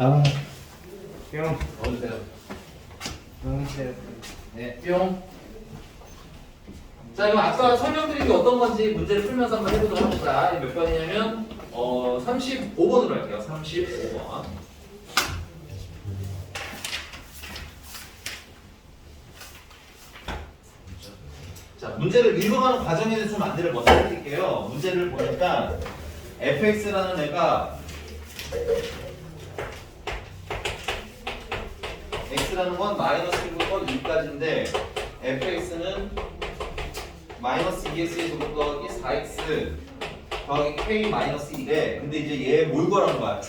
아, 뿅. 넣어주세요. 뿅. 네, 뿅. 자, 이거 아까 설명드린 게 어떤 건지 문제를 풀면서 한번 해보도록 합시다. 몇 번이냐면 35번으로 할게요. 35번. 자, 문제를 읽어가는 과정에서 좀 안내를 먼저 해드릴게요. 문제를 보니까 fx라는 애가 x라는 건 마이너스 1부터 2까지인데 fx는 마이너스 2x의 제곱 더하기 4x 더하기 k 마이너스 1에 근데 이제 얘 뭘 구하는 거야?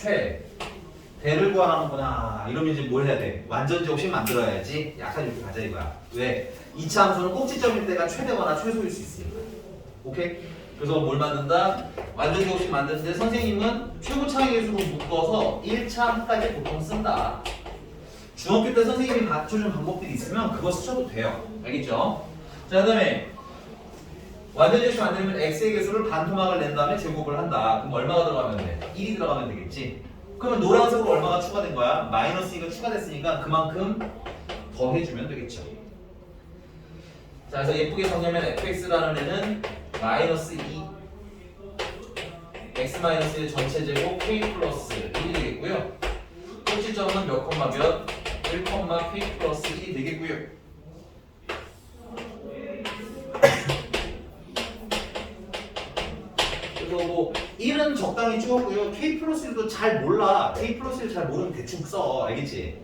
대를 구하는구나. 이러면 이제 뭘 해야 돼? 완전 제곱식 만들어야지. 약간 이렇게 가자 이거야. 왜? 2차 함수는 꼭지점일 때가 최대거나 최소일 수 있으니까. 오케이? 그래서 뭘 만든다? 완전 제곱식 만드는데 선생님은 최고차의 수로 묶어서 1차까지 보통 쓴다. 중학교 때 선생님이 가르쳐준 방법들이 있으면 그거 쓰셔도 돼요. 알겠죠? 자, 그 다음에 완전 제곱식 만들면 x의 개수를 반토막을 낸 다음에 제곱을 한다. 그럼 얼마가 들어가면 돼? 1이 들어가면 되겠지? 그러면 노란색으로 얼마가 추가된 거야? 마이너스 2가 추가됐으니까 그만큼 더 해주면 되겠죠. 자, 그래서 예쁘게 정리하면 fx라는 애는 마이너스 2 x 마이너스 1 전체 제곱 k 플러스 1이 되겠고요. 꼭지점은 몇 콤마 몇? 1 콤마 k 플러스 1이 되겠고요. 그래서 뭐 1은 적당히 찍었고요. k 플러스 1도 잘 몰라. k 플러스 1 잘 모르면 대충 써. 알겠지?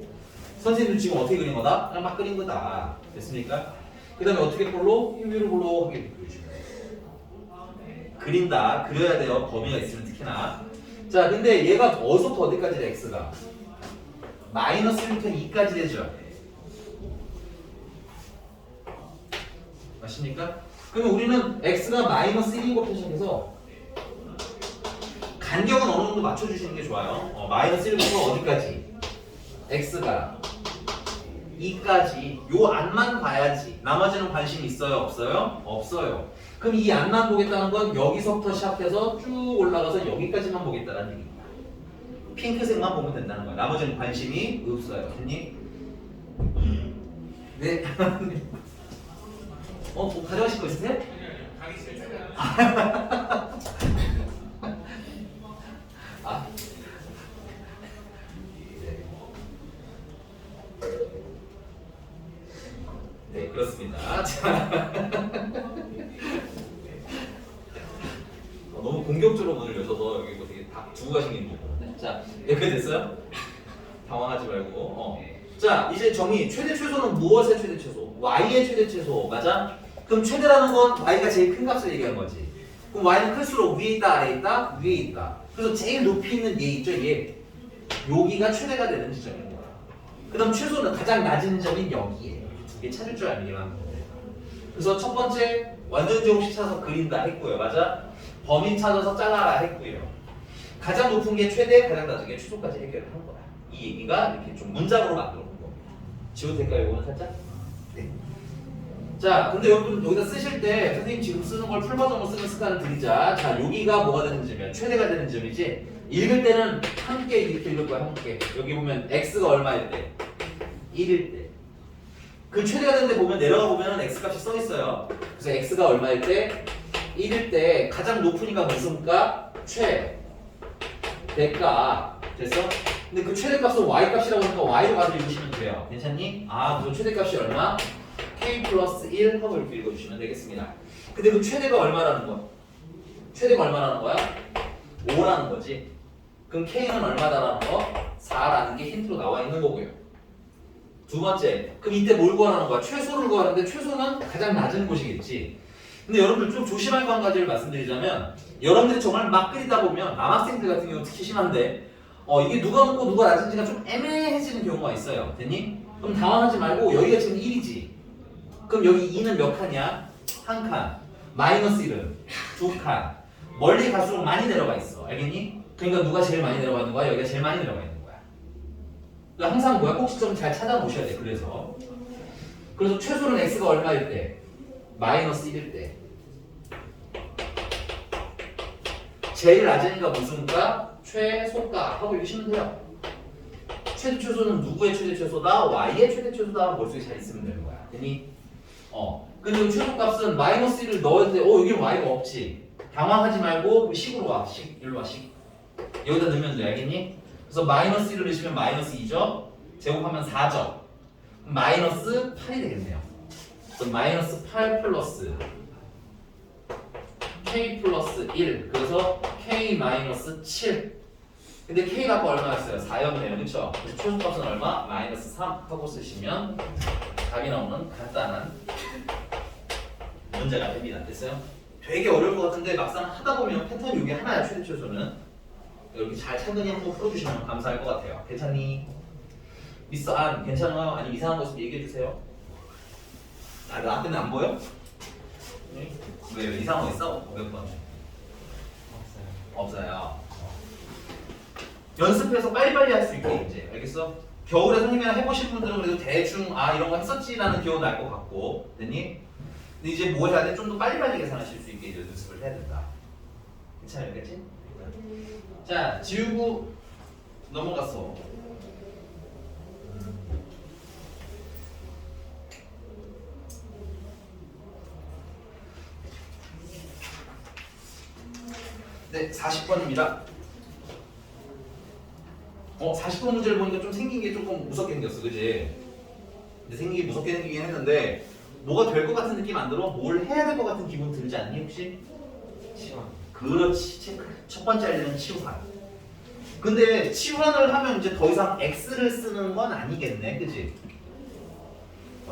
선생님도 지금 어떻게 그린 거다? 그냥 막 그린 거다. 됐습니까? 그 다음에 어떻게 볼로? 위로 볼로 하게 그려주면 그린다. 그려야 돼요. 범위가 있으면 특히나. 자, 근데 얘가 어디서부터 어디까지 돼? x가 마이너스 1부터 2까지 되죠. 맞습니까? 그러면 우리는 x가 마이너스 1인 것부터 시작해서 간격은 어느 정도 맞춰주시는 게 좋아요. 마이너스 1부터 어디까지? x가 2까지 요 안만 봐야지. 나머지는 관심 있어요? 없어요? 없어요. 그럼 이 안만 보겠다는 건 여기서부터 시작해서 쭉 올라가서 여기까지만 보겠다는 얘기입니다. 핑크색만 보면 된다는 거야. 나머지는 관심이 없어요. 됐니? 네. 뭐 가져가실 거 있으세요? 가기 싫잖아. 아. 네, 그렇습니다. 자. 너무 공격적으로 문을 여셔서 여기 뭐 되게 다 두고 가신 게 있는 거거든요. 자, 이렇게 됐어요? 당황하지 말고. 자, 이제 정의. 최대 최소는 무엇의 최대 최소? y의 최대 최소. 맞아? 그럼 최대라는 건 y가 제일 큰 값을 얘기한 거지. 그럼 y는 클수록 위에 있다, 아래에 있다, 위에 있다. 그래서 제일 높이 있는 얘 있죠, 얘. 여기가 최대가 되는 지점인 거야. 그 다음 최소는 가장 낮은 점인 여기에. 두 개 찾을 줄 알기만 하면 돼. 그래서 첫 번째 완전 제곱식 찾아서 그린다 했고요. 맞아? 범위 찾아서 짜라라 했고요. 가장 높은 게 최대, 가장 낮은 게 최소까지 해결을 한 거야. 이 얘기가 이렇게 좀 문장으로 만들어 본 겁니다. 지워도 될까요, 이거는 살짝? 네. 자, 근데 여러분 여기다 쓰실 때 선생님 지금 쓰는 걸 풀버전으로 쓰는 습관을 들이자. 자, 여기가 뭐가 되는 점이야? 최대가 되는 점이지. 읽을 때는 함께 이렇게 읽을 거야, 함께. 여기 보면 x가 얼마일 때? 1일 때. 그 최대가 되는데 보면 내려가 보면 x 값이 써 있어요. 그래서 x가 얼마일 때? 1일 때 가장 높으니까 무슨 값? 최대값. 됐어? 근데 그 최대값은 y값이라고 하니까 y로 가서 읽으시면 돼요. 괜찮니? 아, 그래서 최대값이 얼마? k 플러스 1 하고 이렇게 읽어주시면 되겠습니다. 근데 그 최대가 얼마라는 거야? 최대가 얼마라는 거야? 5라는 거지. 그럼 k는 얼마다라는 거? 4라는 게 힌트로 나와 있는 거고요. 두 번째, 그럼 이때 뭘 구하라는 거야? 최소를 구하는데 최소는 가장 낮은 곳이겠지. 근데 여러분들 좀 조심할 거 한 가지를 말씀드리자면 여러분들이 정말 막 그리다 보면 남학생들 같은 경우 특히 심한데 이게 누가 높고 누가 낮은지가 좀 애매해지는 경우가 있어요. 됐니? 그럼 당황하지 말고 여기가 지금 1이지. 그럼 여기 2는 몇 칸이야? 한 칸. 마이너스 1은 두 칸. 멀리 갈수록 많이 내려가 있어. 알겠니? 그러니까 누가 제일 많이 내려가 있는 거야? 여기가 제일 많이 내려가 있는 거야. 그러니까 항상 뭐야? 꼭지점 잘 찾아 놓으셔야 돼. 그래서 최소는 x가 얼마일 때? 마이너스 1일 때. 제일 낮으니까 무슨 값? 최소값 하고 읽으시면 돼요. 최대 최소는 누구의 최대 최소다? y의 최대 최소다. 머릿속에 잘 있으면 되는 거야. 되니? 근데 이 최소값은 마이너스 1을 넣어야 돼. 여기 y가 없지. 당황하지 말고 식으로 와. 식. 일로 와. 식. 여기다 넣으면 돼. 알겠니? 그래서 마이너스 1을 넣으시면 마이너스 2죠. 제곱하면 4죠. 마이너스 8이 되겠네요. 그래서 마이너스 8 플러스 k 플러스 1. 그래서 k 마이너스 7. 근데 k가 아까 얼마였어요? 4였네요. 그쵸? 그래서 최소값은 얼마? 마이너스 3 하고 쓰시면 답이 나오는 간단한 문제가 됩니다. 됐어요? 되게 어려울 것 같은데 막상 하다 보면 패턴이 이게 하나야. 최대 최소는 이렇게 잘 차근히 한번 풀어주시면 감사할 것 같아요. 괜찮니? 미스 안 괜찮아요? 아니면 이상한 거 있으면 얘기해 주세요. 나한테는 안 보여? 네? 왜 이상한 거 있어? 몇 번? 없어요. 연습해서 빨리빨리 할 수 있게 이제 알겠어? 겨울에 선생님이랑 해보신 분들은 그래도 대충 이런 거 했었지라는 기억은 날 것 같고, 됐니? 근데 이제 뭐 해야 돼? 좀 더 빨리빨리 계산하실 수 있게 이제 연습을 해야 된다. 괜찮겠지? 자, 지우고 넘어갔어. 네, 40번입니다. 40번 문제를 보니까 좀 생긴 게 조금 무섭게 생겼어, 그지? 근데 생긴 게 무섭게 생기긴 했는데 뭐가 될 것 같은 느낌 안 들어? 뭘 해야 될 것 같은 기분 들지 않니, 혹시? 치환. 그렇지, 체크. 첫 번째 알려는 치환. 근데 치환을 하면 이제 더 이상 x를 쓰는 건 아니겠네, 그지?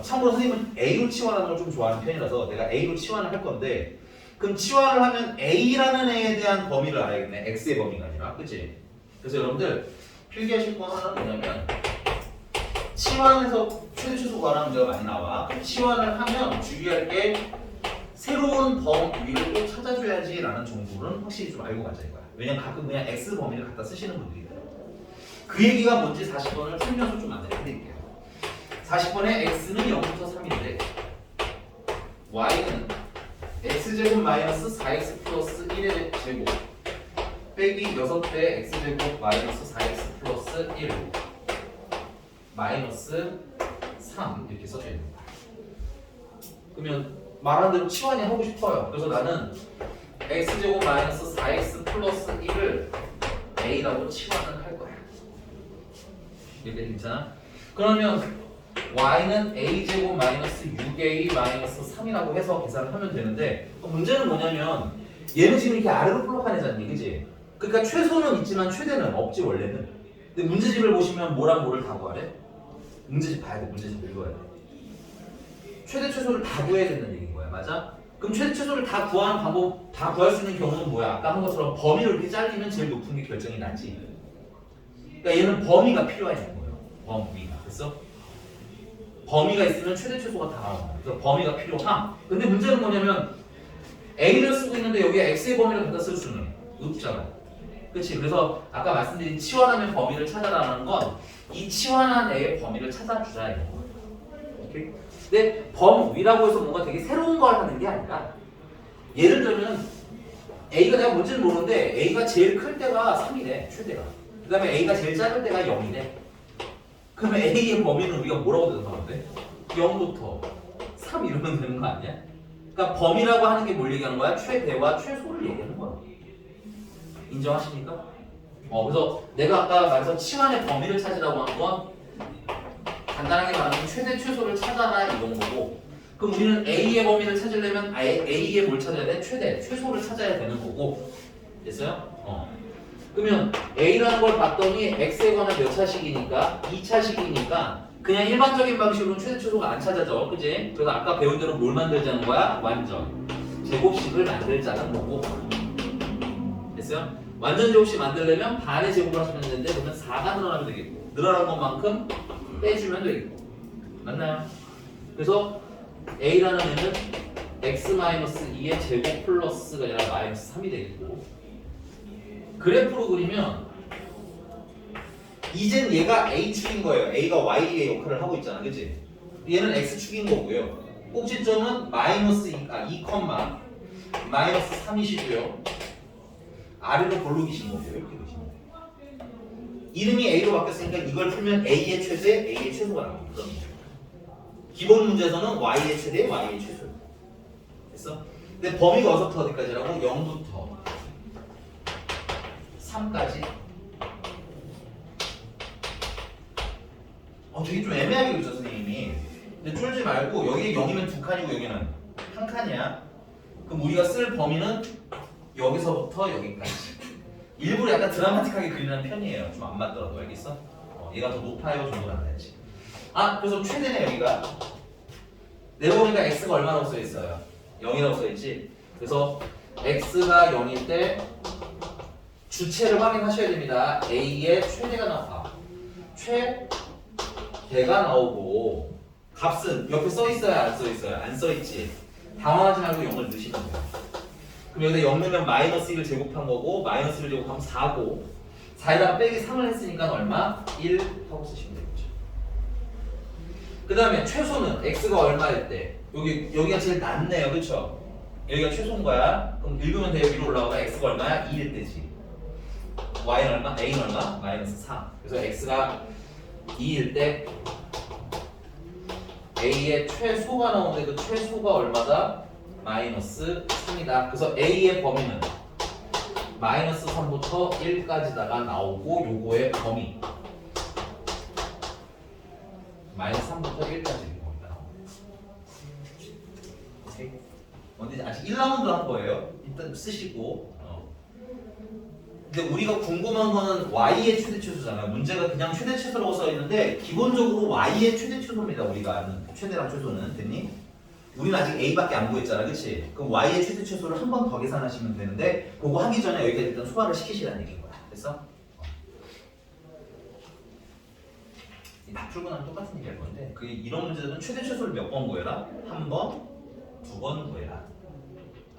참고로 선생님은 a로 치환하는 걸 좀 좋아하는 편이라서 내가 a로 치환을 할 건데, 그럼 치환을 하면 a라는 애에 대한 범위를 알아야겠네, x의 범위가 아니라, 그치? 그래서 여러분들 필기하실 거 하나는 뭐냐면 치환에서 최대 최소 구하라는 문제가 많이 나와. 치환을 하면 주의할 게 새로운 범위를 꼭 찾아줘야지 라는 정보는 확실히 좀 알고 가자 이거야. 왜냐면 가끔 그냥 x 범위를 갖다 쓰시는 분들이 있어요. 그 얘기가 뭔지 40번을 풀면서 좀 안내를 해드릴게요. 40번에 x는 0부터 3인데 y는 x제곱 마이너스 4x 플러스 1의 제곱 빼기 6배 x제곱 마이너스 4x 플러스 1 마이너스 3 이렇게 써져 있는 거야. 그러면 말한 대로 치환이 하고 싶어요. 그래서 나는 x제곱 마이너스 4x 플러스 1을 a라고 치환을 할 거야. 이렇게 괜찮아? 그러면 y는 a제곱 마이너스 6a 마이너스 3이라고 해서 계산을 하면 되는데, 문제는 뭐냐면 얘는 지금 이렇게 아래로 플럭한 애잖니, 그지? 그러니까 최소는 있지만 최대는 없지 원래는. 근데 문제집을 보시면 뭐랑 뭐를 다 구하래? 문제집 봐야 돼. 문제집 읽어야 돼. 최대 최소를 다 구해야 된다는 얘기인 거야. 맞아? 그럼 최대 최소를 다 구하는 방법, 다 구할 수 있는 경우는 뭐야? 아까 한 것처럼 범위를 이렇게 잘리면 제일 높은 게 결정이 나지. 그러니까 얘는 범위가 필요해 있는 거예요. 범위가. 됐어? 범위가 있으면 최대 최소가 다 나온다. 그래서 범위가 필요함. 근데 문제는 뭐냐면 a를 쓰고 있는데 여기에 x의 범위를 갖다 쓸 수는 없잖아. 그치? 그래서 아까 말씀드린 치환하면 범위를 찾아라는 건 이 치환한 애의 범위를 찾아주자 이런 거예요. 오케이? 근데 범위라고 해서 뭔가 되게 새로운 걸 하는 게 아니라, 예를 들면 a가 내가 뭔지는 모르는데 a가 제일 클 때가 3이래, 최대가. 그 다음에 a가 제일 작을 때가 0이래. 그러면 a의 범위는 우리가 뭐라고 대답하는데? 0부터 3 이러면 되는 거 아니야? 그러니까 범위라고 하는 게 뭘 얘기하는 거야? 최대와 최소를 얘기하는 거야. 인정하십니까? 그래서 내가 아까 말해서 치환의 범위를 찾으라고 한 건 간단하게 말하면 최대 최소를 찾아라 이런 거고, 그럼 우리는 a의 범위를 찾으려면 a의 뭘 찾아야 돼? 최대, 최소를 찾아야 되는 거고. 됐어요? 그러면 a라는 걸 봤더니 x에 관한 몇 차식이니까 2차식이니까 그냥 일반적인 방식으로는 최대 최소가 안 찾아져, 그지? 그래서 아까 배운 대로 뭘 만들자는 거야? 완전 제곱식을 만들자는 거고. 됐어요? 완전 제곱식 만들려면 반의 제곱을 하시면 되는데, 그러면 4가 늘어나면 되겠고, 늘어난 것만큼 빼주면 되겠고. 맞나요? 그래서 a라는 애는 x-2의 제곱 플러스가 아니라 마이너스 3이 되겠고, 그래프로 그리면 이젠 얘가 A축인 거예요. A가 Y의 역할을 하고 있잖아, 그치? 얘는 X축인 거고요. 꼭지점은 마이너스 2, 마이너스 3이시고요. 아래로 볼록이신 거고요. 이렇게 보시면 돼요. 이름이 A로 바뀌었으니까 이걸 풀면 A의 최대, A의 최소가 나옵니다. 그럼 기본 문제에서는 Y의 최대, Y의 최소. 됐어? 근데 범위가 어디서부터 어디까지라고? 0부터 3까지. 되게 좀 애매하게 그렸죠 선생님이. 근데 쫄지 말고 여기 0이면 두 칸이고 여기는 한 칸이야. 그럼 우리가 쓸 범위는 여기서부터 여기까지. 일부러 약간 드라마틱하게 그리는 편이에요. 좀 안 맞더라도 알겠어? 얘가 더 높아요 정도는 안 해야지. 그래서 최대네 여기가. 내려보니까 x가 얼마라고 써있어요? 0이라고 써있지? 그래서 x가 0일 때 주체를 확인하셔야 됩니다. a의 최대가 나와. 최대가 나오고 값은 옆에 써있어요? 안 써있어요? 안 써있지? 당황하지 말고 0을 넣으시면 돼요. 그럼 여기다 0 넣으면 마이너스 1을 제곱한 거고 마이너스 1을 제곱하면 4고 4에다가 빼기 3을 했으니까 얼마? 1 하고 쓰시면 되겠죠. 그 다음에 최소는 x가 얼마일 때 여기가 제일 낮네요. 그쵸? 여기가 최소인 거야. 그럼 읽으면 돼요. 위로 올라가다 x가 얼마야? 2일 때지. y는 얼마? a는 얼마? 마이너스 3. 그래서 x가 2일 때 a의 최소가 나오는데 그 최소가 얼마다? 마이너스 3이다. 그래서 a의 범위는 마이너스 3부터 1까지다가 나오고 요거의 범위 마이너스 3부터 1까지 거기다 나옵니다. 오케이? 근데 아직 1라운드 한 거예요. 일단 쓰시고 근데 우리가 궁금한 거는 y의 최대 최소잖아요. 문제가 그냥 최대 최소라고 써 있는데 기본적으로 y의 최대 최소입니다. 우리가 아는 최대랑 최소는 됐니? 우리는 아직 a밖에 안 구했잖아, 그렇지? 그럼 y의 최대 최소를 한 번 더 계산하시면 되는데 그거 하기 전에 여기가 일단 소화를 시키시라는 얘기인 거야. 됐어? 다 풀고 나면 똑같은 얘기 할 건데 이런 문제들은 최대 최소를 몇 번 구해라? 한 번, 두 번 구해라.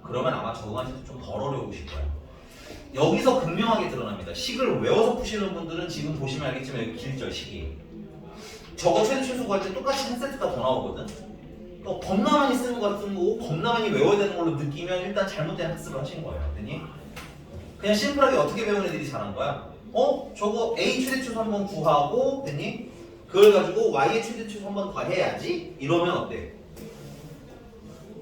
그러면 아마 적응하실 때 좀 덜 어려우실 거야. 여기서 극명하게 드러납니다. 식을 외워서 푸시는 분들은 지금 보시면 알겠지만 여기 길죠, 식이. 저거 최대 최소 할 때 똑같이 한 세트가 더 나오거든. 겁나 많이 쓰는 것 같은 거고 겁나 많이 외워야 되는 걸로 느끼면 일단 잘못된 학습을 하신 거예요. 됐니? 그냥 심플하게 어떻게 배우는 애들이 잘한 거야? 저거 A 최대 최소 한번 구하고 됐니? 그걸 가지고 Y의 최대 최소 한번 더 해야지? 이러면 어때?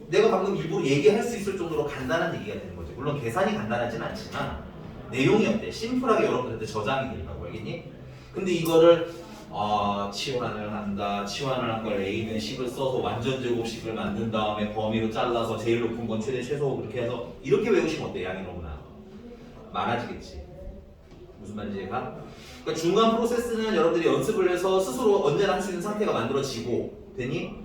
내가 방금 일부러 얘기할 수 있을 정도로 간단한 얘기가 되는 거지. 물론 계산이 간단하진 않지만 내용이 어때? 심플하게 여러분들한테 저장이 된다고 알겠니? 근데 이거를 치환을 한다. 치환을 한 걸 A는 식을 써서 완전 제곱식을 만든 다음에 범위로 잘라서 제일 높은 건 최대 최소 그렇게 해서 이렇게 외우시면 어때? 양이 너무나 많아지겠지. 무슨 말인지 얘가? 그러니까 중간 프로세스는 여러분들이 연습을 해서 스스로 언제나 할 수 있는 상태가 만들어지고 되니?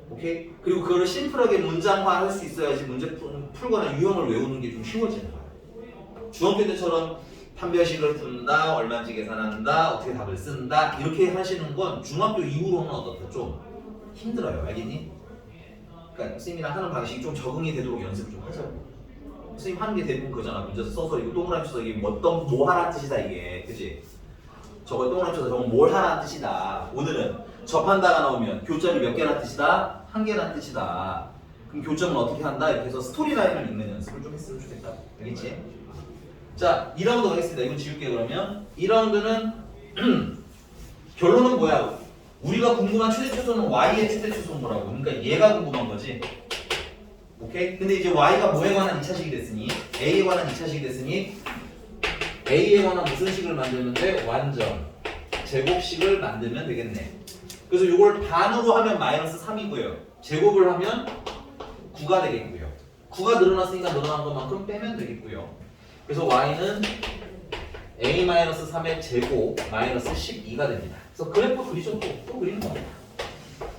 오케이? 그리고 그거를 심플하게 문장화할 수 있어야지 문제 풀거나 유형을 외우는 게 좀 쉬워지는 거야. 중학교 때처럼 판별식을 푼다, 얼마인지 계산한다, 어떻게 답을 쓴다 이렇게 하시는 건 중학교 이후로는 어떻다? 좀 힘들어요. 알겠니? 그러니까 선생님이랑 하는 방식이 좀 적응이 되도록 연습을 좀 하자고. 선생님 하는 게 대부분 그거잖아. 문제 써서 이거 동그라미 쳐서 이게 뭐 하라는 뜻이다 이게. 그치? 저거 동그라미 쳐서 저거 뭘 하라는 뜻이다. 오늘은 접한다가 나오면 교점이 몇 개라는 뜻이다? 한 개라는 뜻이다. 그럼 교점은 어떻게 한다? 이렇게 해서 스토리라인을 읽는 연습을 좀 했으면 좋겠다. 알겠지? 자, 2라운드 가겠습니다. 이건 지울게 그러면. 2라운드는 결론은 뭐야? 우리가 궁금한 최대 최소는 y의 최대 최소는 뭐라고? 그러니까 얘가 궁금한 거지. 오케이? 근데 이제 y가 뭐에 관한 2차식이 됐으니 a에 관한 2차식이 됐으니 a에 관한 무슨 식을 만드는데 완전 제곱식을 만들면 되겠네. 그래서 이걸 반으로 하면 마이너스 3이고요. 제곱을 하면 9가 되겠고요. 9가 늘어났으니까 늘어난 것만큼 빼면 되겠고요. 그래서 y는 a-3의 제곱 마이너스 12가 됩니다. 그래서 그래프 그리죠. 또 그리는 겁니다.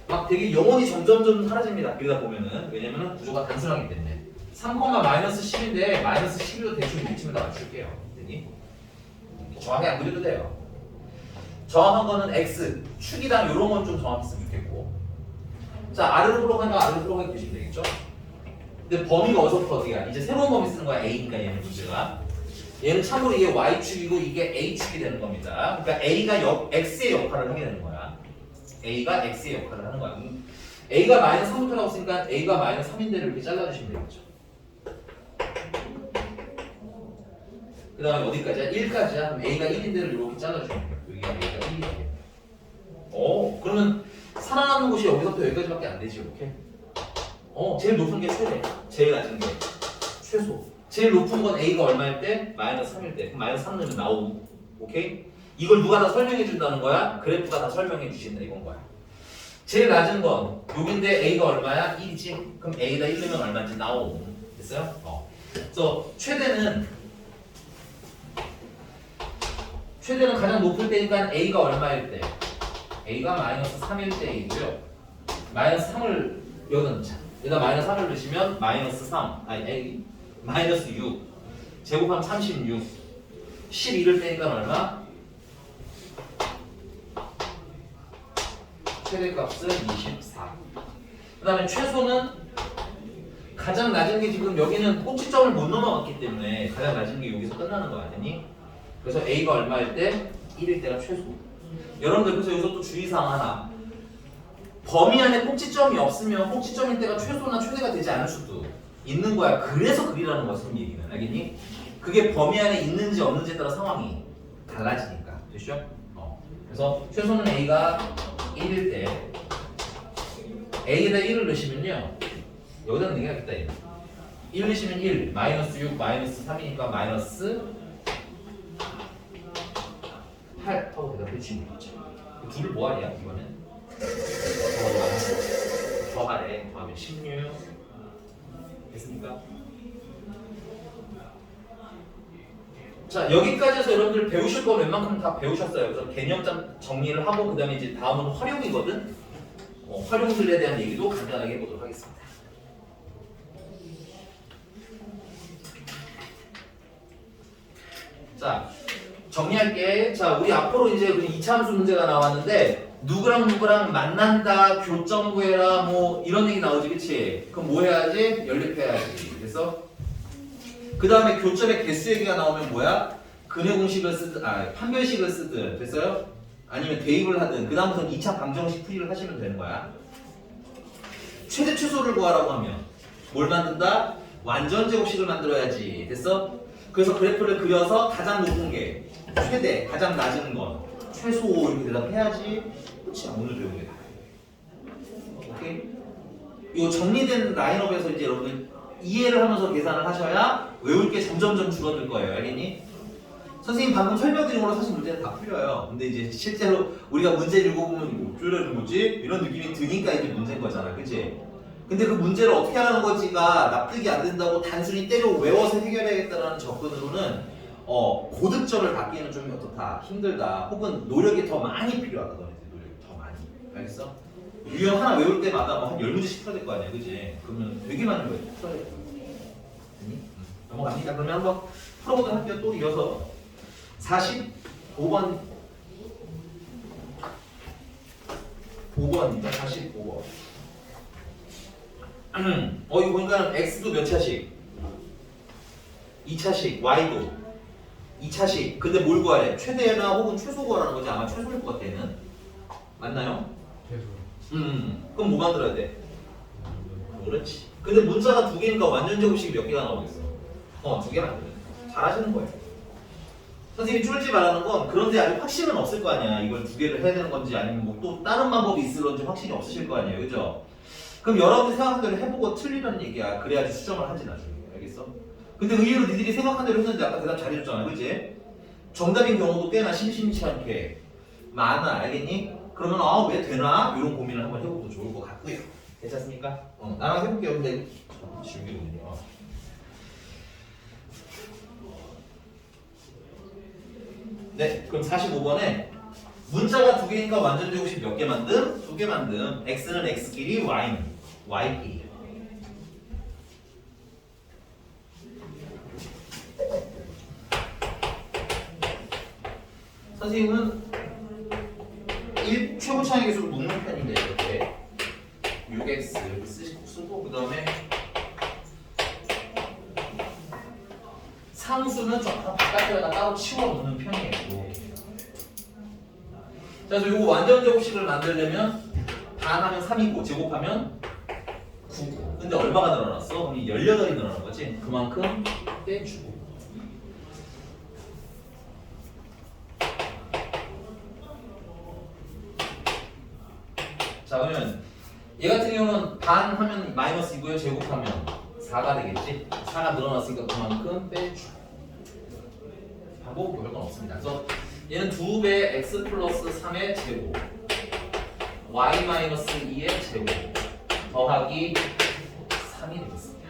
막 되게 영혼이 점점점 사라집니다. 그러다 보면은 왜냐면은 구조가 단순하기 때문에 3, 마이너스 10인데 마이너스 11로 대충 일침에다 맞출게요. 되니? 정확히 안 그려도 돼요. 정확한 거는 x, 축이랑 이런 건 좀 정확했으면 좋겠고. 자, 아래로 풀어가니까 아래로 풀어가기 보시면 되겠죠? 근데 범위가 어디서부터 어디가? 이제 새로운 범위 쓰는 거야. a니까 얘는 문제가. 얘는 참고로 이게 y축이고 이게 a축이 되는 겁니다. 그러니까 a가 x의 역할을 하게 되는 거야. a가 x의 역할을 하는 거야. a가 마이너스 3부터 나왔으니까 a가 마이너스 3인데를 이렇게 잘라주시면 되겠죠. 그 다음에 어디까지야? 1까지야? 그럼 A가 1인 데를 이렇게 잘라줘. 여기가 A가 1이야. 그러면 살아남는 곳이 여기서부터 여기까지밖에 안 되지, 이렇게. 제일 높은 게 최대, 제일 낮은 게 최소. 제일 높은 건 A가 얼마일 때? 마이너스 3일 때. 그럼 마이너스 3 넣으면 나오고, 오케이? 이걸 누가 다 설명해 준다는 거야? 그래프가 다 설명해 주신다 이건 거야. 제일 낮은 건 여긴데 A가 얼마야? 1이지? 그럼 A에다 1 넣으면 얼마인지 나오고. 됐어요? 그래서 최대는 가장 높을 때니까 A가 얼마일 때? A가 마이너스 3일 때이고요. 마이너스 3을 여기다 넣자. 여기다 마이너스 3을 넣으시면 마이너스 3, A 마이너스 6 제곱하면 36 12를 빼니까 얼마? 최대값은 24. 그 다음에 최소는 가장 낮은 게 지금 여기는 꼭지점을 못 넘어갔기 때문에 가장 낮은 게 여기서 끝나는 거 아니니? 그래서 A가 얼마일 때? 1일 때가 최소. 여러분들 그래서 여기서 또 주의사항 하나. 범위 안에 꼭지점이 없으면 꼭지점일 때가 최소나 최대가 되지 않을 수도 있는 거야. 그래서 그리라는 거야, 선생님 얘기는. 알겠니? 그게 범위 안에 있는지 없는지에 따라 상황이 달라지니까. 됐죠? 그래서 최소는 A가 1일 때 A에다 1을 넣으시면요. 여기다 넣는 게 낫겠다. 1 넣으시면 1, 마이너스 6, 마이너스 3이니까 마이너스 8 하고 대답해 주시면 되겠죠. 둘을 뭐하냐 이거는? 더하래. 더하면 16 됐습니까? 자, 여기까지 해서 여러분들 배우실 거 웬만큼 다 배우셨어요. 그래서 개념점 정리를 하고 그 다음에 이제 다음은 활용이거든. 활용들에 대한 얘기도 간단하게 해보도록 하겠습니다. 자, 정리할게. 자, 우리 앞으로 이제 2차 함수 문제가 나왔는데 누구랑 누구랑 만난다, 교점 구해라, 뭐 이런 얘기 나오지, 그치? 그럼 뭐 해야지? 연립해야지. 그래서 그 다음에 교점의 개수 얘기가 나오면 뭐야? 근해 공식을 쓰든, 판별식을 쓰든, 됐어요? 아니면 대입을 하든, 그 다음부터는 2차 방정식 풀이를 하시면 되는 거야. 최대 최소를 구하라고 하면 뭘 만든다? 완전 제곱식을 만들어야지. 됐어? 그래서 그래프를 그려서 가장 높은 게 최대, 가장 낮은 건 최소 이렇게 대답해야지. 그렇지? 오늘 배운 게 다. 오케이? 이 정리된 라인업에서 이제 여러분들 이해를 하면서 계산을 하셔야 외울 게 점점점 줄어들 거예요. 알겠니? 선생님 방금 설명드린 걸로 사실 문제는 다 풀려요. 근데 이제 실제로 우리가 문제를 읽어보면 이거 어쩌라는 거지? 이런 느낌이 드니까 이게 문제인 거잖아. 그치? 근데 그 문제를 어떻게 하는 거지가 납득이 안 된다고 단순히 때려 외워서 해결해야겠다는 접근으로는 고득점을 받기에는 좀 어떻다, 힘들다, 혹은 노력이 더 많이 필요하다. 너네들 노력이 더 많이. 알겠어? 유형 하나 외울 때마다 뭐 한 10문제씩 풀어야 될 거 아니야, 그치? 그러면 되게 많은 거 풀어야 될 거야. 넘어갑니다. 그러면 한번 풀어보도록 할게요. 또 이어서 45번 5번입니다. 45번. 이거 보니까 X도 몇 차식? 2차식, Y도 2차식. 근데 뭘 구하래? 최대나 혹은 최소 구하라는 거지. 아마 최소일 것 같아, 얘는. 맞나요? 최소. 그럼 뭐 만들어야 돼? 그렇지. 근데 문자가 두 개니까 완전 제곱식이 몇 개가 나오겠어? 두 개 만들어. 잘하시는 거예요. 선생님이 쫄지 말라는 건 그런데 아직 확신은 없을 거 아니야. 이걸 두 개를 해야 되는 건지 아니면 뭐 또 다른 방법이 있을런지 확신이 없으실 거 아니에요. 그죠? 그럼 여러분이 생각한 대로 해보고 틀리는 얘기야. 그래야지 수정을 하지 나중에. 알겠어? 근데 의외로 니들이 생각한 대로 했는데 아까 대답 잘해줬잖아. 그치? 정답인 경우도 꽤나 심심치 않게 많아. 알겠니? 그러면 왜 되나? 이런 고민을 한번 해보도 좋을 것 같고요. 괜찮습니까? 나랑 해볼게요. 근데 지우개군요. 네, 그럼 45번에 문자가 두 개니까 완전 제곱식 몇 개 만듦? 두 개 만듦. x는 x끼리, y는 y끼리. 선생님은 최고 차이 계수를 묶는 편인데 이렇게 6x 이렇게 쓰고 그 다음에 상수는 좀 바깥에다가 따로 치워 놓는 편이에요. 자, 그래서 이거 완전 제곱식을 만들려면 반하면 3이고 제곱하면 9고. 근데 얼마가 늘어났어? 그럼 18이 늘어난 거지. 그만큼 빼주고. 자 그러면 얘 같은 경우는 반 하면 마이너스 2고요. 제곱하면 4가 되겠지. 4가 늘어났으니까 그만큼 빼줘. 방법은 별건 없습니다. 그래서 얘는 2배 x 플러스 3의 제곱 y 마이너스 2의 제곱 더하기 3이 되겠습니다.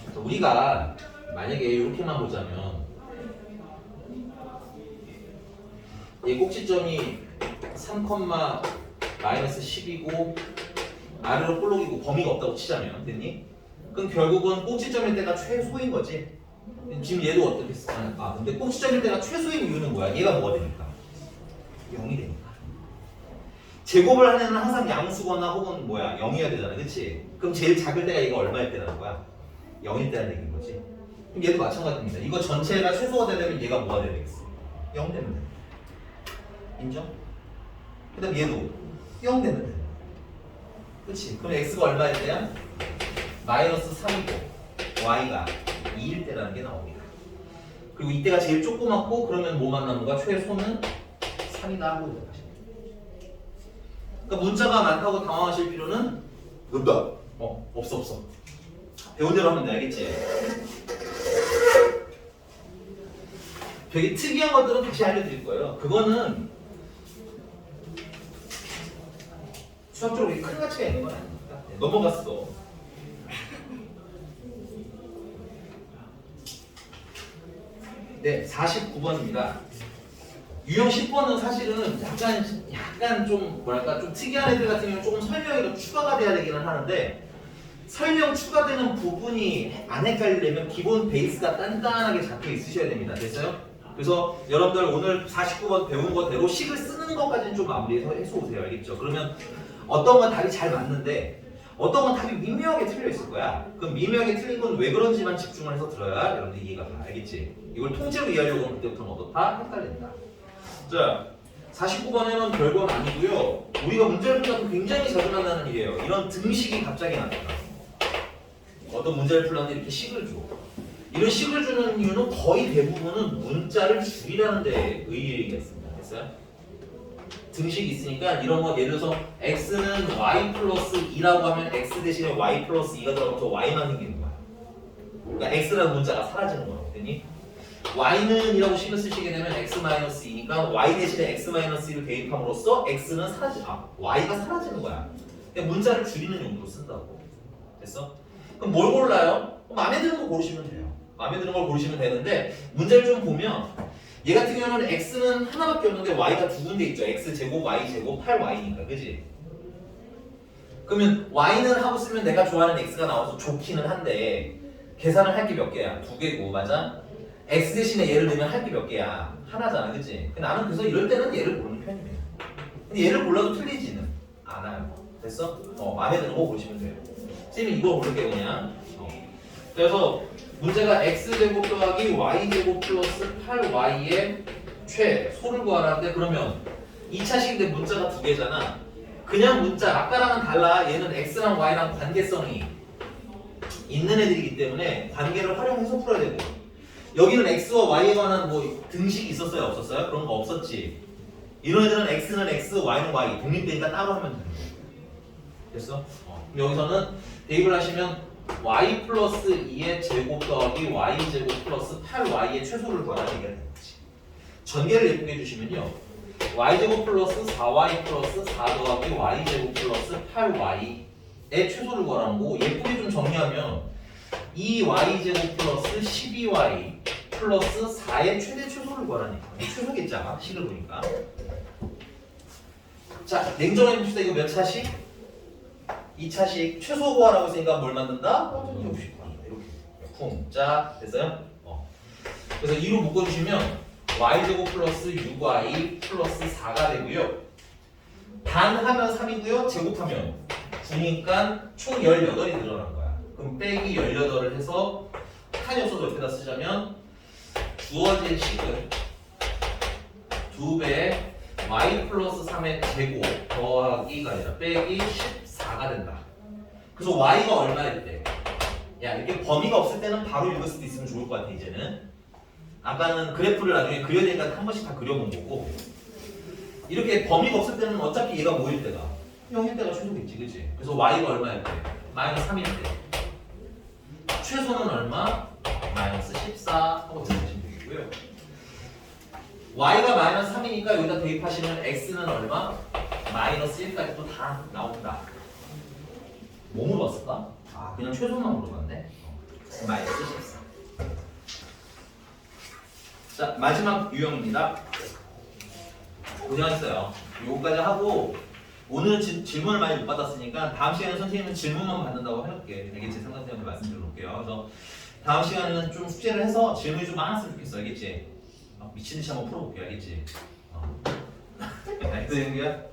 그래서 우리가 만약에 이렇게만 보자면 얘 꼭지점이 3, 마이너스 10이고 아래로 볼록이고 범위가 없다고 치자면 됐니? 그럼 결국은 꼭지점일 때가 최소인 거지. 지금 얘도 어떻게 쓰? 근데 꼭지점일 때가 최소인 이유는 뭐야? 얘가 뭐가 되니까? 0이 되니까. 제곱을 하는 애는 항상 양수거나 혹은 뭐야? 0이어야 되잖아, 그렇지? 그럼 제일 작을 때가 얘가 얼마일 때라는 거야? 0일 때라는 얘기인 거지. 그럼 얘도 마찬가지입니다. 이거 전체가 최소가 되려면 얘가 뭐가 돼야 되겠어? 0 되면 돼. 인정? 그 다음 얘도 0 되면 돼. 그치? 그럼 x가 얼마일 때야? 마이너스 3이고 y가 2일 때라는 게 나옵니다. 그리고 이때가 제일 조그맣고 그러면 뭐만 남는 거야? 최소는 3이다 하고 생각하시면 돼요. 그러니까 문자가 많다고 당황하실 필요는 없다. 없어. 배운 대로 하면 돼, 알겠지? 되게 특이한 것들은 다시 알려드릴 거예요. 그거는 수학적으로 큰 가치가 있는 건 아닙니다. 넘어갔어. 네, 49번입니다. 유형 10번은 사실은 약간 좀 뭐랄까 좀 특이한 애들 같은 경우는 조금 설명이 좀 추가가 돼야 되기는 하는데 설명 추가되는 부분이 안 헷갈리려면 기본 베이스가 단단하게 잡혀 있으셔야 됩니다. 됐어요? 그래서 여러분들 오늘 49번 배운 거대로 식을 쓰는 것까지는 좀 마무리해서 해서 오세요. 알겠죠? 그러면 어떤 건 답이 잘 맞는데 어떤 건 답이 미묘하게 틀려 있을 거야. 그럼 미묘하게 틀린 건 왜 그런지만 집중을 해서 들어야 여러분들 이해가 가. 알겠지? 이걸 통째로 이해하려고 하면 그때부터는 어떻다? 헷갈린다. 자, 49번에는 별건 아니고요. 우리가 문제를 풀다 보면 굉장히 자주 만나는 일이에요. 이런 등식이 갑자기 나타나. 어떤 문제를 풀려면 이렇게 식을 줘. 이런 식을 주는 이유는 거의 대부분은 문자를 줄이라는 데 의의가 있습니다. 됐어요? 등식이 있으니까 이런 거 예를 들어서 x는 y 플러스 2라고 하면 x 대신에 y 플러스 2가 들어가면 저 y만 생기는 거야. 그러니까 x라는 문자가 사라지는 거야. 됐니? y는 이라고 식을 쓰시게 되면 x 마이너스 2니까 y 대신에 x 마이너스 2를 대입함으로써 x는 y가 사라지는 거야. 그러니까 문자를 줄이는 용도로 쓴다고. 됐어? 그럼 뭘 골라요? 마음에 드는 거 고르시면 돼요. 마음에 드는 걸 고르시면 되는데 문제를 좀 보면 얘 같은 경우는 x는 하나밖에 없는데 y가 두 군데 있죠. x제곱, y제곱, 8y니까. 그지? 그러면 y는 하고 쓰면 내가 좋아하는 x가 나와서 좋기는 한데 계산을 할 게 몇 개야? 두 개고, 맞아? x 대신에 얘를 넣으면 할 게 몇 개야? 하나잖아. 그지? 나는 그래서 이럴 때는 얘를 고르는 편이에요. 근데 얘를 골라도 틀리지는 않아요. 됐어? 마음에 드는 거 고르시면 돼요. 쌤이 이거 고를게 그냥. 그래서 문제가 x제곱 더하기 y제곱 플러스 8y의 최소를 구하라는데 그러면 2차식인데 문자가 두 개잖아. 그냥 문자 아까랑은 달라. 얘는 x랑 y랑 관계성이 있는 애들이기 때문에 관계를 활용해서 풀어야 되고 여기는 x와 y에 관한 뭐 등식이 있었어요? 없었어요? 그런 거 없었지. 이런 애들은 x는 x, y는 y 독립되니까 따로 하면 되는 거야. 됐어? 그럼 여기서는 대입을 하시면 y 플러스 2의 제곱 더하기 y 제곱 플러스 8y의 최소를 구하라는 얘기가 되는 거지. 전개를 예쁘게 해주시면요. y 제곱 플러스 4y 플러스 4 더하기 y 제곱 플러스 8y의 최소를 구하라는 거고 예쁘게 좀 정리하면 2y 제곱 플러스 12y 플러스 4의 최대 최소를 구하라는 얘기야. 최소겠지 아마 식을 보니까. 자, 냉정해 봅시다. 이거 몇 차식? 2차식 최소 구하라고 했으니까 뭘 만든다? 역시 구한다. 이렇게 쿵. 됐어요? 그래서 2로 묶어주시면 y제곱 플러스 6y 플러스 4가 되고요. 단하면 3이고요. 제곱하면 9니까 총 18이 늘어난 거야. 그럼 빼기 18을 해서 탄요소 옆에다 쓰자면 주어진 식은 2배 y 플러스 3의 제곱 더하기가 아니라 빼기 14가 된다. 그래서 y가 얼마일 때? 야, 이렇게 범위가 없을 때는 바로 읽을 수도 있으면 좋을 것 같아. 이제는 아까는 그래프를 나중에 그려야 되니까 한 번씩 다 그려본 거고 이렇게 범위가 없을 때는 어차피 얘가 뭐일 때가 0일 때가 최소겠지, 그치? 그래서 y가 얼마일 때? 마이너스 3일 때. 최소는 얼마? 마이너스 14 하고 들으시면 되겠고요. y가 마이너스 3이니까 여기다 대입하시면 x는 얼마? 마이너스 1까지 또 다 나온다. 뭐 물어봤을까? 아, 그냥 최소만 물어봤네. 마이너스 14. 자, 마지막 유형입니다. 고생하셨어요. 요거까지 하고 오늘은 질문을 많이 못 받았으니까 다음 시간에 선생님은 질문만 받는다고 해놓을게. 알겠지? 상담쌤한테 말씀드려 놓을게요. 그래서 다음 시간에는 좀 숙제를 해서 질문이 좀 많았으면 좋겠어. 알겠지? 미친듯이 한번 풀어볼게. 알겠지? 알겠어, 형규야?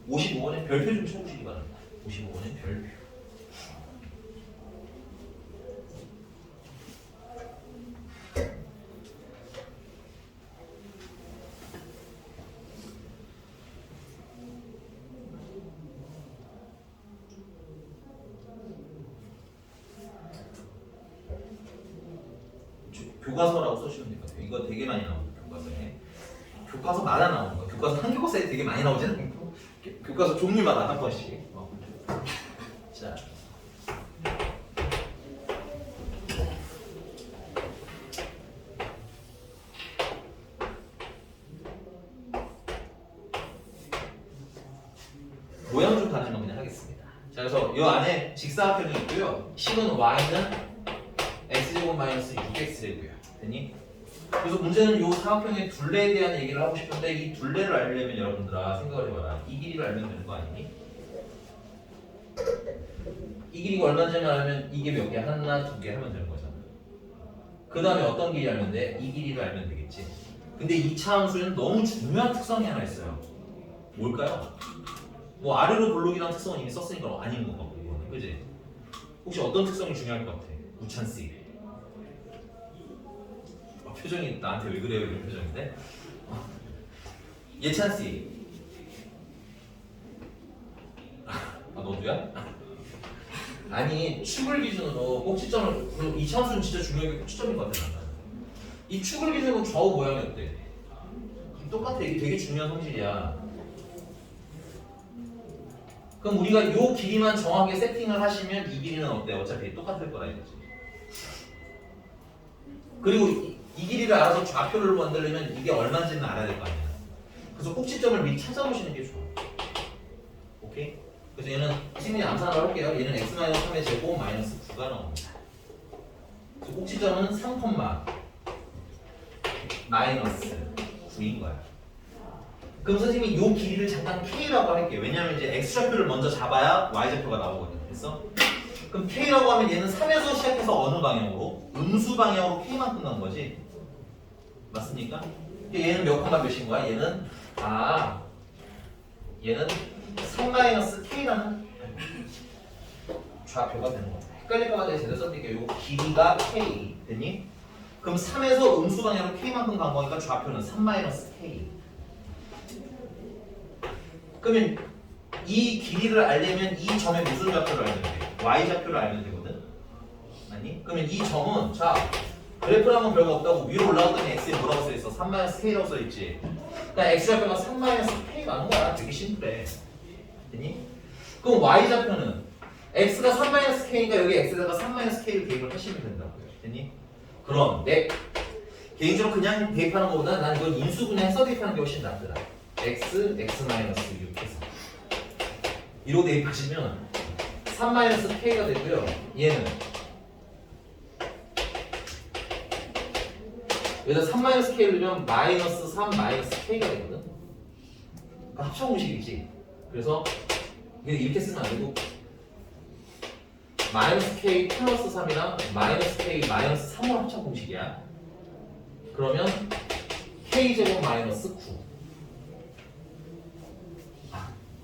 55번에 별표 좀 쳐주시기 바랍니다. 55번에 별표. 교과서라고 써주시면 될 것 같아요. 이거 되게 많이 나옵니다. 교과서에. 교과서마다 나오는 거. 교과서 한 교과서에 되게 많이 나오지 않고 교과서 종류마다 한 번씩. 자. 모양 좀 다른 거 그냥 하겠습니다. 자, 그래서 이 안에 직사각형이 있고요. 식은 y는 x제곱 마이너스 6x되고요. 됐니? 그래서 문제는 이 사각형의 둘레에 대한 얘기를 하고 싶은데 이 둘레를 알려면 여러분들아 생각을 해봐라. 이 길이를 알면 되는 거 아니니? 이 길이가 얼마인지 알면 이게 몇 개? 하나, 두 개 하면 되는 거잖아. 그 다음에 어떤 길이 알면 돼? 이 길이를 알면 되겠지. 근데 이 차함수에는 너무 중요한 특성이 하나 있어요. 뭘까요? 뭐 아래로 볼록이라는 특성은 이미 썼으니까 아닌 것 같고, 그지? 혹시 어떤 특성이 중요할 것 같아? 우찬씨. 표정이 나한테 왜 그래요? 이런 표정인데? 예찬씨. 너도야? 아니, 축을 기준으로 꼭지점을, 이 차함수는 진짜 중요한 게 꼭지점인 것 같아. 이 축을 기준으로 좌우 모양이 어때? 똑같아. 이게 되게 중요한 성질이야. 그럼 우리가 이 길이만 정확하게 세팅을 하시면 이 길이는 어때? 어차피 똑같을 거라 이거지. 그리고 이 길이를 알아서 좌표를 만들려면 이게 얼마인지는 알아야 될 거 아니야. 그래서 꼭지점을 미리 찾아보시는 게 좋아. 오케이? 그래서 얘는 친밀히 암산을 할게요. 얘는 x-3의 제곱 마이너스 9가 나옵니다. 그래서 꼭지점은 3, 마이너스 9인 거야. 그럼 선생님이 이 길이를 잠깐 k라고 할게요. 왜냐하면 이제 x좌표를 먼저 잡아야 y좌표가 나오거든. 됐어? 그럼 k라고 하면 얘는 3에서 시작해서 어느 방향으로? 음수 방향으로 k만큼 간 거지. 맞습니까? 얘는 몇 콤마 몇인 거야? 얘는 얘는 3-k라는 좌표가 되는 거야. 헷갈릴까 봐 내가 제대로 써드릴게요. 요 길이가 k 됐니? 그럼 3에서 음수 방향으로 k만큼 간 거니까 좌표는 3-k. 그러면 이 길이를 알려면 이 점의 무슨 좌표를 알면 돼? y좌표를 알면 되거든? 아니? 그러면 이 점은 자 그래프를 하면 별거 없다고 위로 올라갔더니 x에 뭐라고 써있어? 3-k라고 써있지. 그러니까 x좌표가 3-k 나는 거야. 되게 심플해. 됐니? 그럼 y좌표는 x가 3-k니까 여기 x에다가 3-k를 대입을 하시면 된다고요. 됐니? 그럼 내 개인적으로 그냥 대입하는 것보다 난 이건 인수분해해서 대입하는 게 훨씬 낫더라. x, x-6해서 이로 대입하시면 3-k가 되고요. 얘는 여기다 3-k를 넣으면 마이너스 3, k가 되거든. 그러니까 합쳐 공식이지. 그래서 이렇게 쓰면 안 되고 마이너스 k 플러스 3이랑 마이너스 k 마이너스 3으로 합쳐 공식이야. 그러면 k제곱 마이너스 9.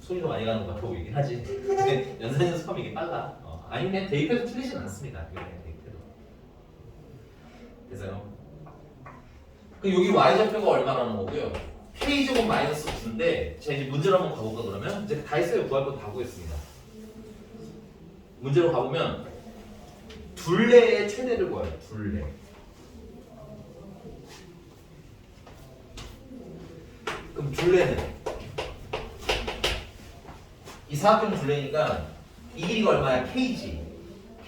소리도 많이 가는 것 같아 보이긴 하지. 근데 연습하면 이게 빨라. 아니 그냥 대입해도 틀리진 않습니다. 대입해도. 그래서요. 그 여기 y좌표가 얼마라는 거고요. k제곱 마이너스 9인데 자 이제 문제로 한번 가볼까 그러면? 이제 다 했어요. 구할 거 다 구했습니다. 문제로 가보면 둘레의 최대를 구해요. 둘레. 그럼 둘레는 이 사각형 둘레니까 이 길이가 얼마야? K지.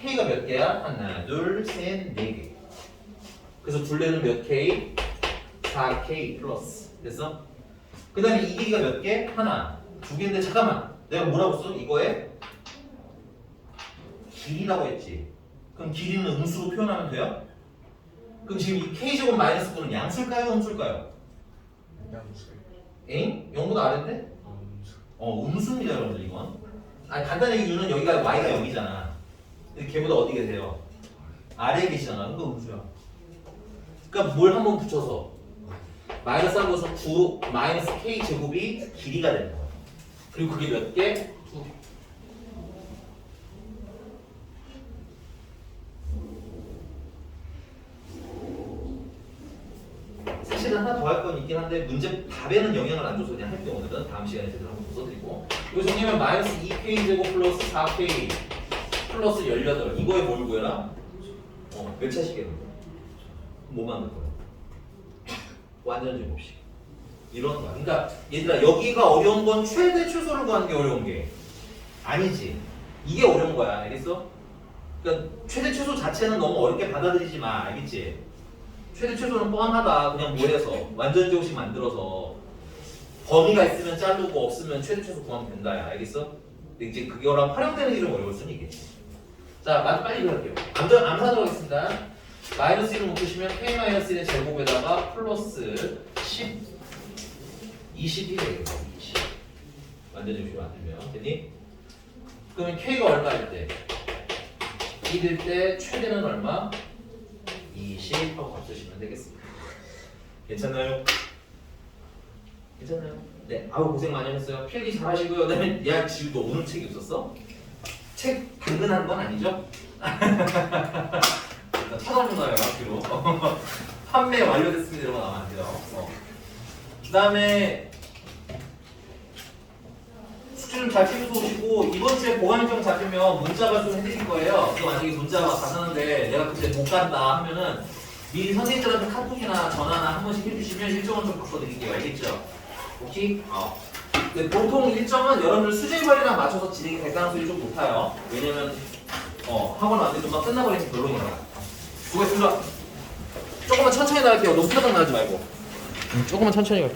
K가 몇 개야? 하나, 둘, 셋, 네 개. 그래서 둘레는 몇 K? 4K 플러스. 됐어? 그 다음에 이 길이가 몇 개? 하나, 두 개인데 잠깐만. 내가 뭐라고 써? 이거에 길이라고 했지. 그럼 길이는 음수로 표현하면 돼요? 그럼 지금 이 K제곱 마이너스 9는 양수일까요? 음수일까요? 에잉? 0보다 아래인데? 음수입니다 여러분들 이건. 아니 간단하게 이유는 여기가 y가 0이잖아. 근데 걔보다 어디 계세요? 아래에 계시잖아. 그거 음수야. 그러니까 뭘 한번 붙여서 마이너스 한 것은 9 마이너스 k 제곱이 길이가 되는 거야. 그리고 그게 몇 개? 2개. 사실은 하나 더 할 건 있긴 한데 문제 답에는 영향을 안 줘서 그냥 할게요. 오늘은 다음 시간에 제대로 한번 써드리고 여기 정리하면 마이너스 2k 제곱 플러스 4k 플러스 18 이거에 뭘 구해라? 몇 차식이겠는데? 뭐 만들 거야? 완전 제곱식 이런 거야. 그러니까 얘들아 여기가 어려운 건 최대 최소를 구하는 게 어려운 게 아니지. 이게 어려운 거야. 알겠어? 그러니까 최대 최소 자체는 너무 어렵게 받아들이지 마. 알겠지? 최대 최소는 뻔하다. 그냥 뭐해서 완전 제곱식 만들어서 범위가 있으면 자르고 없으면 최대 최소 구하면 된다. 야. 알겠어? 근데 이제 그거랑 활용되는 이름 어려울 수는 있겠지. 자, 빨리 이거 할게요. 암산으로 하겠습니다. 마이너스 1을 묶으시면 k-1의 제곱에다가 플러스 10, 20이 되겠죠. 20. 완전 제곱식 만들면 됐니? 그러면 k가 얼마일 때? 1일 때 최대는 얼마? 20 하고 값쓰시면 되겠습니다. 괜찮나요? 괜찮나요? 네, 아우 고생 많이 하셨어요. 필기 잘 하시고요. 그다음에 야 지우 너 오늘 책이 없었어? 책 당근한 건 아니죠? 일단 찾아보나요 앞뒤로. 판매 완료됐습니다 이러고 나면 안 돼요. 그다음에 숙제 좀 잘 챙겨서 오시고 이번 주에 보관 일정 잡히면 문자가 좀 해드릴 거예요. 그 만약에 문자가 가서는데 내가 그때 못 간다 하면은 미리 선생님들한테 카톡이나 전화나 한 번씩 해주시면 일정을 좀 바꿔드릴게요. 알겠죠? 오케이? 근데 보통 일정은 여러분들 수제발이랑 맞춰서 진행이 될 가능성이 좀 높아요. 왜냐면 학원 왔는데 금방 끝나버리면 별로니까. 수고했습니다. 조금만 천천히 나갈게요. 너무 타닥 나지 말고. 조금만 천천히 갈게요.